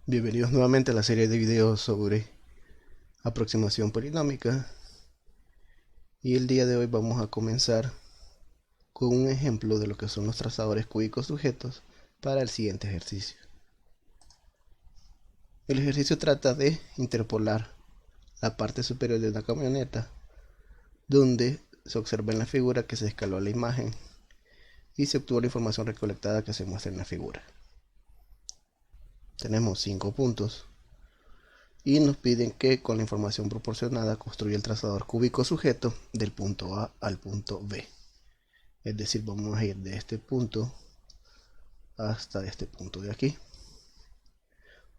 Bienvenidos nuevamente a la serie de videos sobre aproximación polinómica, y el día de hoy vamos a comenzar con un ejemplo de lo que son los trazadores cúbicos sujetos para el siguiente ejercicio. El ejercicio trata de interpolar la parte superior de una camioneta donde se observa en la figura que se escaló la imagen y se obtuvo la información recolectada que se muestra en la figura. Tenemos 5 puntos y nos piden que con la información proporcionada construya el trazador cúbico sujeto del punto A al punto B. Es decir, vamos a ir de este punto hasta este punto de aquí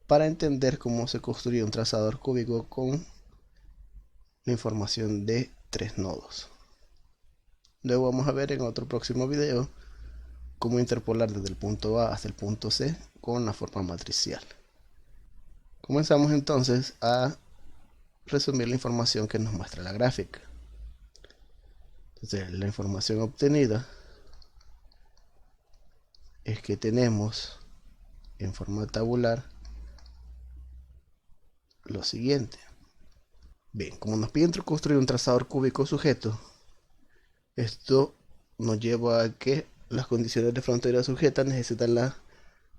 para entender cómo se construye un trazador cúbico con la información de 3 nodos. Luego vamos a ver en otro próximo video cómo interpolar desde el punto A hasta el punto C con la forma matricial. Comenzamos entonces a resumir la información que nos muestra la gráfica. Entonces, la información obtenida es que tenemos en forma tabular lo siguiente. Bien, como nos piden construir un trazador cúbico sujeto, esto nos lleva a que las condiciones de frontera sujeta necesitan las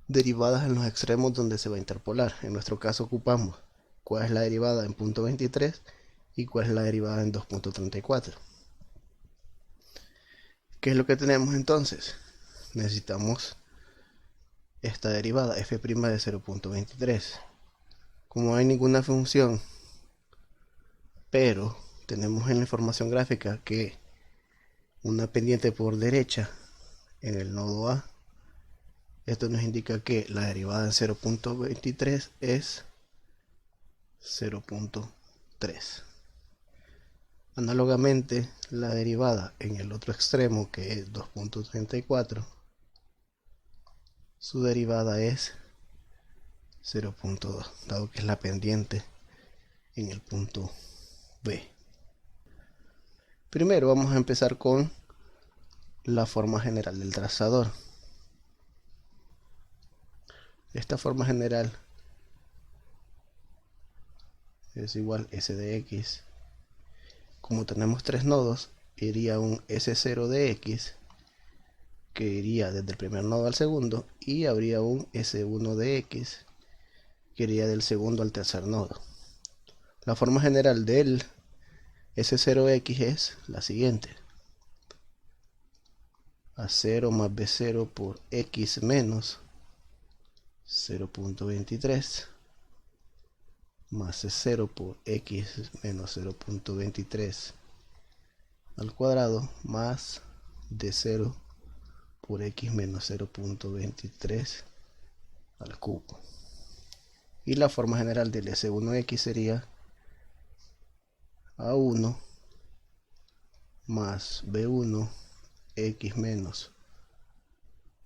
derivadas en los extremos donde se va a interpolar. En nuestro caso ocupamos cuál es la derivada en punto 23 y cuál es la derivada en 2.34. ¿Qué es lo que tenemos entonces? Necesitamos esta derivada f' de 0.23. Como no hay ninguna función, pero tenemos en la información gráfica que una pendiente por derecha en el nodo A, esto nos indica que la derivada en 0.23 es 0.3. Análogamente, la derivada en el otro extremo, que es 2.34, su derivada es 0.2, dado que es la pendiente en el punto B. Primero vamos a empezar con la forma general del trazador. Esta forma general es igual S de X. Como tenemos 3 nodos, iría un S0 de X que iría desde el primer nodo al segundo, y habría un S1 de X que iría del segundo al tercer nodo. La forma general del S0X es la siguiente: A0 más B0 por X menos 0.23 más C0 por X menos 0.23 al cuadrado más D0 por X menos 0.23 al cubo. Y la forma general del S1X sería A1 más B1 X menos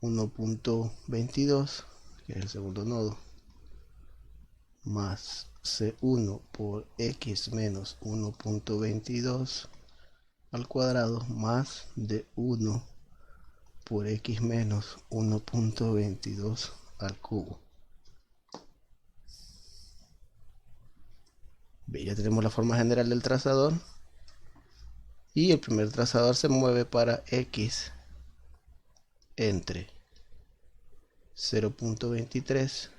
1.22, que es el segundo nodo, más C1 por X menos 1.22 al cuadrado más D1 por X menos 1.22 al cubo. Bien, ya tenemos la forma general del trazador, y el primer trazador se mueve para X entre 0.23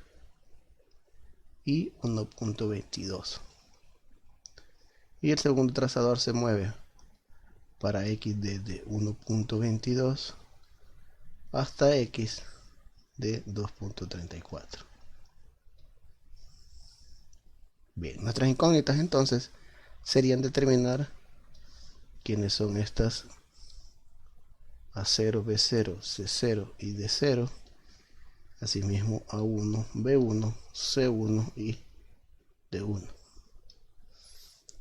y 1.22, y el segundo trazador se mueve para X desde 1.22 hasta X de 2.34. Bien, nuestras incógnitas entonces serían determinar quiénes son estas A0, B0, C0 y D0, asimismo A1, B1, C1 y D1.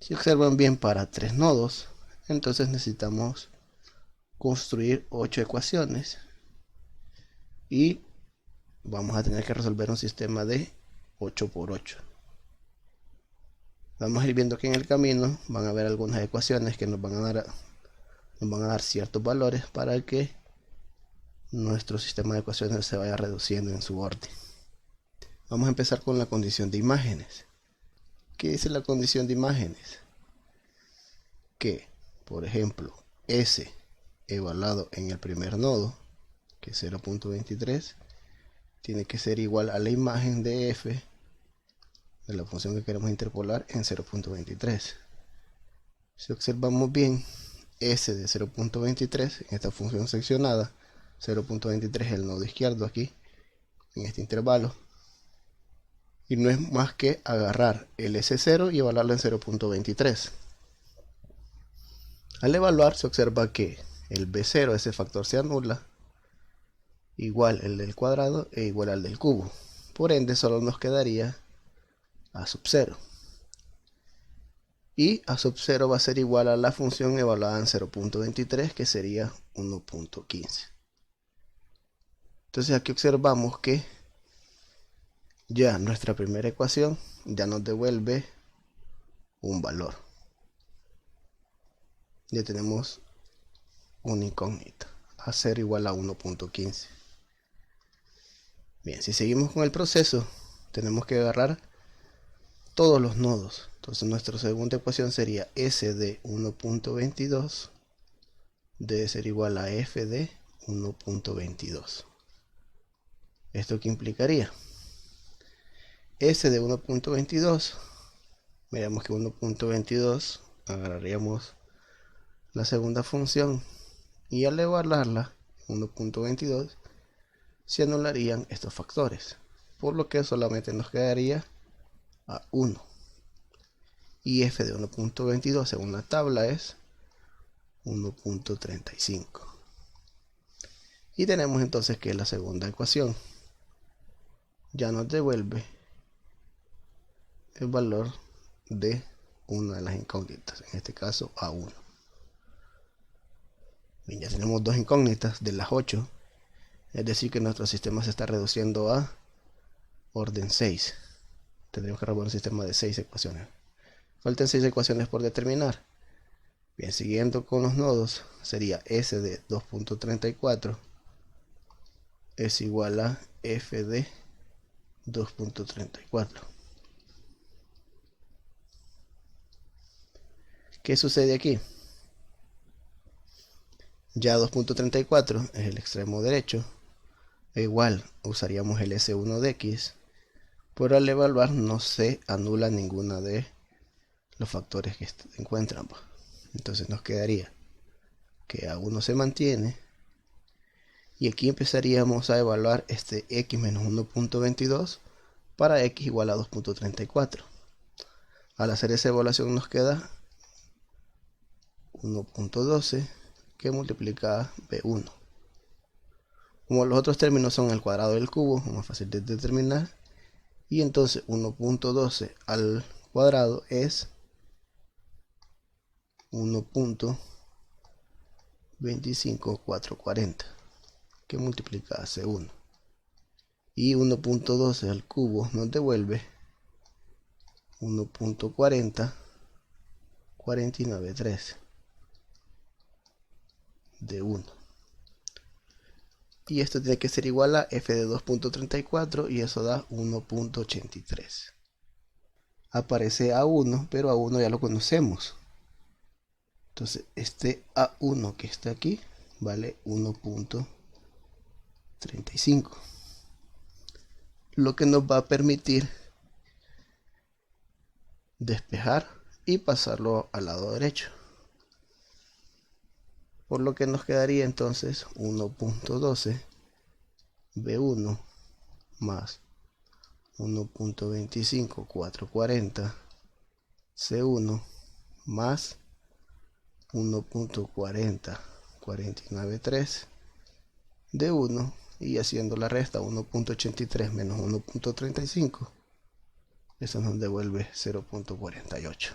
Si observan bien, para 3 nodos, entonces necesitamos construir 8 ecuaciones y vamos a tener que resolver un sistema de 8 por 8. Vamos a ir viendo que en el camino van a haber algunas ecuaciones que nos van a dar ciertos valores para que nuestro sistema de ecuaciones se vaya reduciendo en su orden. Vamos a empezar con la condición de imágenes. ¿Qué dice la condición de imágenes? Que, por ejemplo, S evaluado en el primer nodo, que es 0.23, tiene que ser igual a la imagen de f de la función que queremos interpolar en 0.23. Si observamos bien, S de 0.23 en esta función seccionada, 0.23 es el nodo izquierdo aquí, en este intervalo, y no es más que agarrar el S0 y evaluarlo en 0.23. Al evaluar se observa que el B0, ese factor, se anula, igual el del cuadrado e igual al del cubo. Por ende solo nos quedaría A sub 0. Y A sub 0 va a ser igual a la función evaluada en 0.23, que sería 1.15. Entonces aquí observamos que ya nuestra primera ecuación ya nos devuelve un valor. Ya tenemos una incógnita, A0 igual a 1.15. Bien, si seguimos con el proceso, tenemos que agarrar todos los nodos. Entonces nuestra segunda ecuación sería S de 1.22 debe ser igual a F de 1.22. ¿Esto qué implicaría? S de 1.22, miramos que 1.22, agarraríamos la segunda función y al evaluarla 1.22 se anularían estos factores, por lo que solamente nos quedaría a 1. Y f de 1.22 según la tabla es 1.35. Y tenemos entonces que la segunda ecuación ya nos devuelve el valor de una de las incógnitas, en este caso A1. Bien, ya tenemos dos incógnitas de las 8, es decir que nuestro sistema se está reduciendo a orden 6. Tendríamos que resolver un sistema de 6 ecuaciones. Faltan 6 ecuaciones por determinar. Bien, siguiendo con los nodos, sería S de 2.34 es igual a F de 2.34. ¿Qué sucede aquí? Ya 2.34 es el extremo derecho, e igual usaríamos el S1 de X, pero al evaluar no se anula ninguna de los factores que se encuentran. Entonces nos quedaría que A1 se mantiene, y aquí empezaríamos a evaluar este X menos 1.22 para X igual a 2.34. Al hacer esa evaluación nos queda 1.12 que multiplica B1. Como los otros términos son el cuadrado del cubo, es más fácil de determinar, y entonces 1.12 al cuadrado es 1.25440 que multiplica a C1, y 1.12 al cubo nos devuelve 1.40 49.3 de 1, y esto tiene que ser igual a f de 2.34 y eso da 1.83. Aparece A1, pero A1 ya lo conocemos, entonces este A1 que está aquí vale 1.35, lo que nos va a permitir despejar y pasarlo al lado derecho, por lo que nos quedaría entonces 1.12 B1 más 1.25 440 C1 más 1.40 49.3 de 1, y haciendo la resta 1.83 menos 1.35, eso nos devuelve 0.48.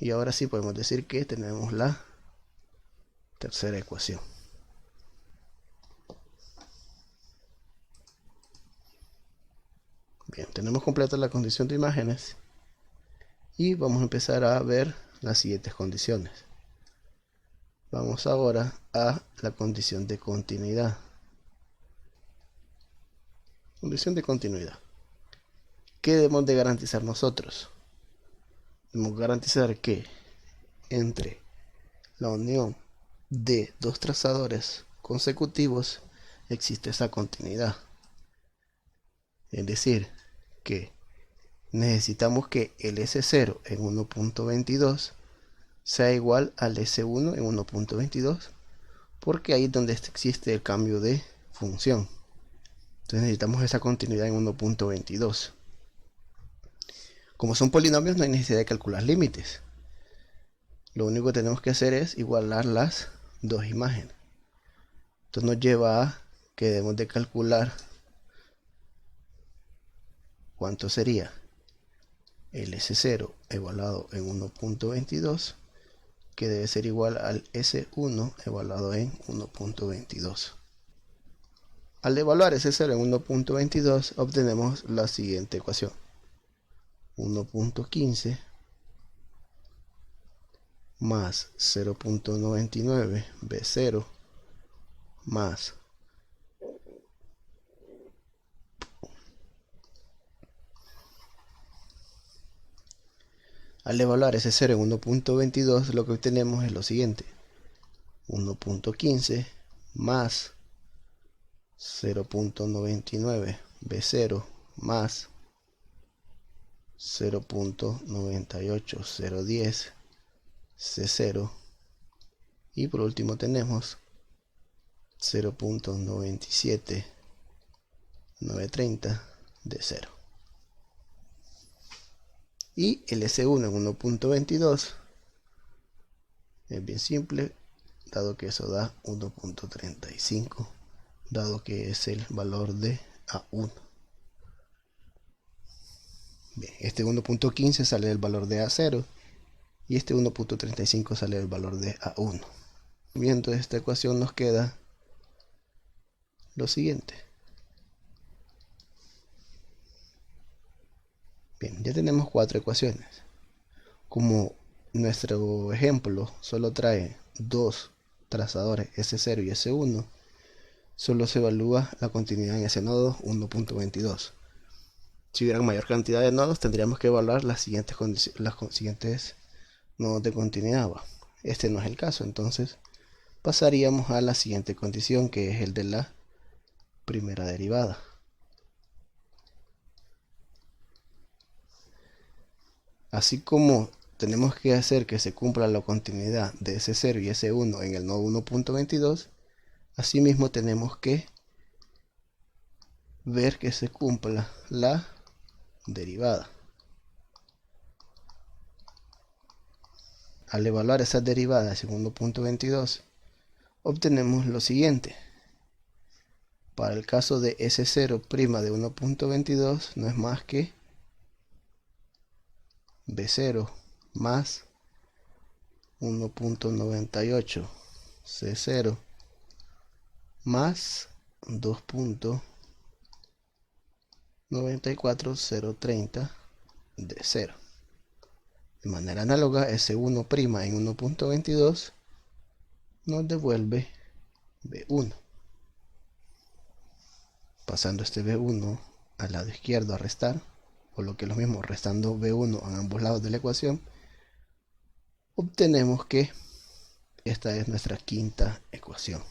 Y ahora sí podemos decir que tenemos la tercera ecuación. Bien, tenemos completa la condición de imágenes y vamos a empezar a ver las siguientes condiciones. Vamos ahora a la condición de continuidad. Condición de continuidad. ¿Qué debemos de garantizar nosotros? Debemos garantizar que entre la unión de dos trazadores consecutivos existe esa continuidad. Es decir, que necesitamos que el S0 en 1.22 sea igual al S1 en 1.22, porque ahí es donde existe el cambio de función. Entonces necesitamos esa continuidad en 1.22. Como son polinomios, no hay necesidad de calcular límites. Lo único que tenemos que hacer es igualar las dos imágenes. Esto nos lleva a que debemos de calcular cuánto sería el S0 evaluado en 1.22, que debe ser igual al S1 evaluado en 1.22. Al evaluar S0 en 1.22 obtenemos la siguiente ecuación: 1.15 más 0.99 B0 más al evaluar ese 0 en 1.22 lo que obtenemos es lo siguiente: 1.15 más 0.99 B0 más 0.98010 C0, y por último tenemos 0.97930 D0. Y el S1 en 1.22 es bien simple, dado que eso da 1.35, dado que es el valor de A1. Bien, este 1.15 sale del valor de A0 y este 1.35 sale del valor de A1. Viendo esta ecuación nos queda lo siguiente. Bien, ya tenemos cuatro ecuaciones. Como nuestro ejemplo solo trae dos trazadores S0 y S1, solo se evalúa la continuidad en ese nodo 1.22. Si hubiera mayor cantidad de nodos, tendríamos que evaluar las siguientes nodos de continuidad. Este no es el caso, entonces pasaríamos a la siguiente condición, que es el de la primera derivada. Así como tenemos que hacer que se cumpla la continuidad de S0 y S1 en el nodo 1.22, asimismo tenemos que ver que se cumpla la derivada. Al evaluar esas derivadas en 1.22 obtenemos lo siguiente: para el caso de S0' de 1.22 no es más que B0 más 1.98 C0 más 2.94030 D0. De manera análoga, S1' en 1.22 nos devuelve B1. Pasando este B1 al lado izquierdo a restar, o lo que es lo mismo, restando B1 a ambos lados de la ecuación, obtenemos que esta es nuestra quinta ecuación.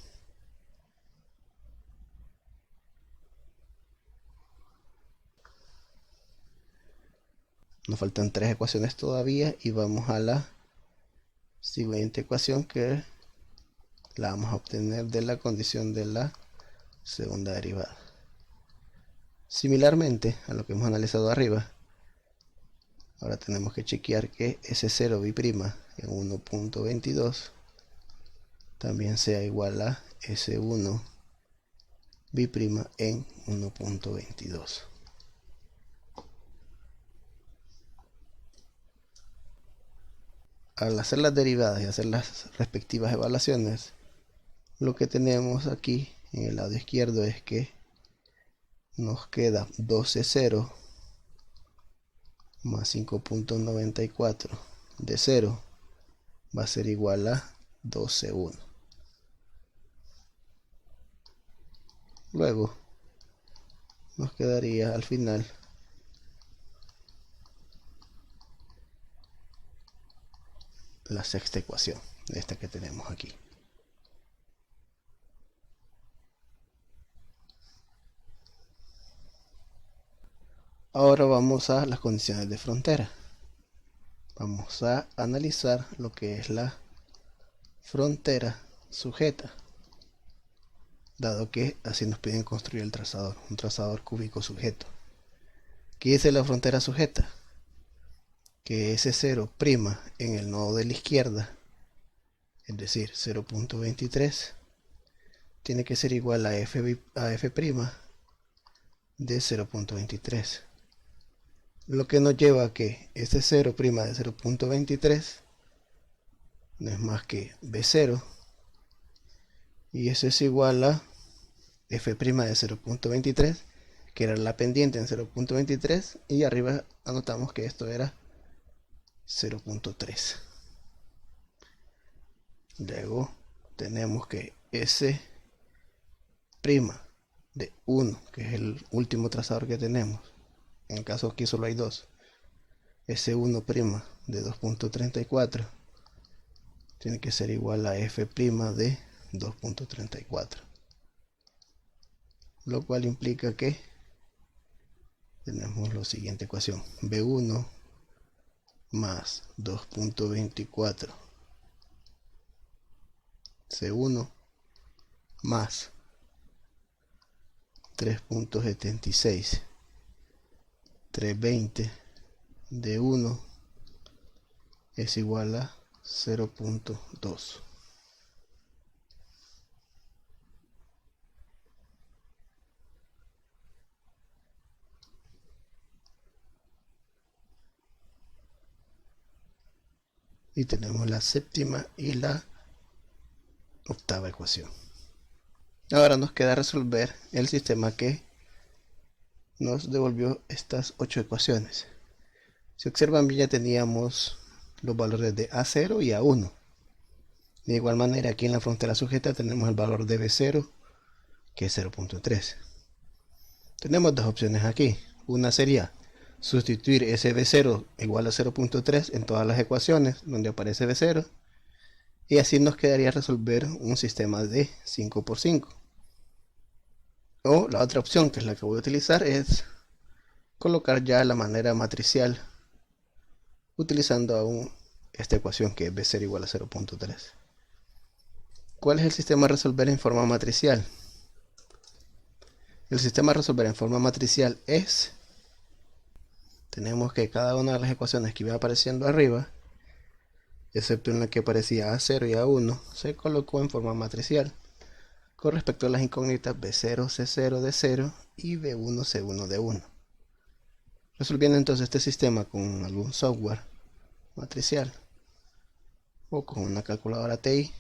Nos faltan tres ecuaciones todavía y vamos a la siguiente ecuación, que la vamos a obtener de la condición de la segunda derivada. Similarmente a lo que hemos analizado arriba, ahora tenemos que chequear que S0' en 1.22 también sea igual a S1' en 1.22. Al hacer las derivadas y hacer las respectivas evaluaciones, lo que tenemos aquí en el lado izquierdo es que nos queda 12,0 más 5.94 de 0 va a ser igual a 12,1. Luego nos quedaría al final la sexta ecuación, esta que tenemos aquí. Ahora vamos a las condiciones de frontera. Vamos a analizar lo que es la frontera sujeta, dado que así nos piden construir el trazador, un trazador cúbico sujeto. ¿Qué dice la frontera sujeta? Que ese 0' en el nodo de la izquierda, es decir 0.23, tiene que ser igual a f' de 0.23, lo que nos lleva a que este 0' de 0.23 no es más que b0, y eso es igual a f' de 0.23, que era la pendiente en 0.23, y arriba anotamos que esto era 0.3. Luego tenemos que S' de 1, que es el último trazador que tenemos, en el caso aquí solo hay dos, S1' de 2.34 tiene que ser igual a f' de 2.34, lo cual implica que tenemos la siguiente ecuación: b1 más 2.24 c1 más 3.76 320 d1 es igual a 0.2. Y tenemos la séptima y la octava ecuación. Ahora nos queda resolver el sistema que nos devolvió estas 8 ecuaciones. Si observan bien, ya teníamos los valores de A0 y A1. De igual manera, aquí en la frontera sujeta tenemos el valor de B0, que es 0.3. Tenemos dos opciones aquí. Una sería sustituir ese B0 igual a 0.3 en todas las ecuaciones donde aparece B0, y así nos quedaría resolver un sistema de 5 por 5. O la otra opción, que es la que voy a utilizar, es colocar ya la manera matricial utilizando aún esta ecuación, que es B0 igual a 0.3. ¿Cuál es el sistema a resolver en forma matricial? El sistema a resolver en forma matricial es, tenemos que cada una de las ecuaciones que iba apareciendo arriba, excepto en la que aparecía A0 y A1, se colocó en forma matricial con respecto a las incógnitas B0, C0, D0 y B1, C1, D1. Resolviendo entonces este sistema con algún software matricial o con una calculadora TI,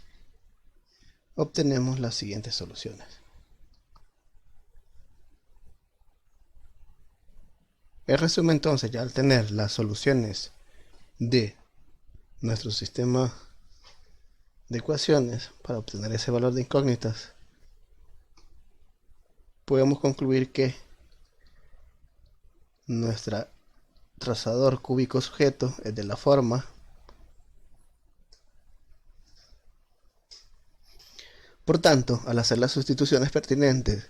obtenemos las siguientes soluciones. En resumen, entonces, ya al tener las soluciones de nuestro sistema de ecuaciones para obtener ese valor de incógnitas, podemos concluir que nuestro trazador cúbico sujeto es de la forma Por tanto, al hacer las sustituciones pertinentes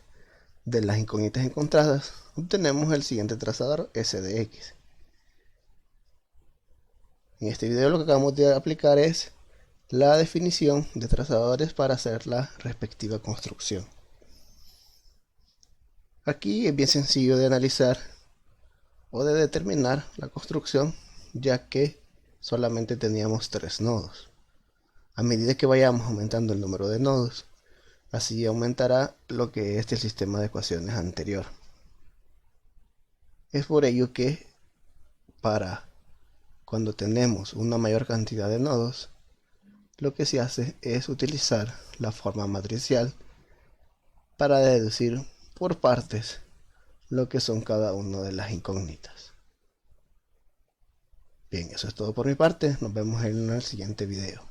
de las incógnitas encontradas, obtenemos el siguiente trazador S de X. En este video lo que acabamos de aplicar es la definición de trazadores para hacer la respectiva construcción. Aquí es bien sencillo de analizar o de determinar la construcción, ya que solamente teníamos 3 nodos. A medida que vayamos aumentando el número de nodos, así aumentará lo que es el sistema de ecuaciones anterior. Es por ello que para cuando tenemos una mayor cantidad de nodos, lo que se hace es utilizar la forma matricial para deducir por partes lo que son cada una de las incógnitas. Bien, eso es todo por mi parte. Nos vemos en el siguiente video.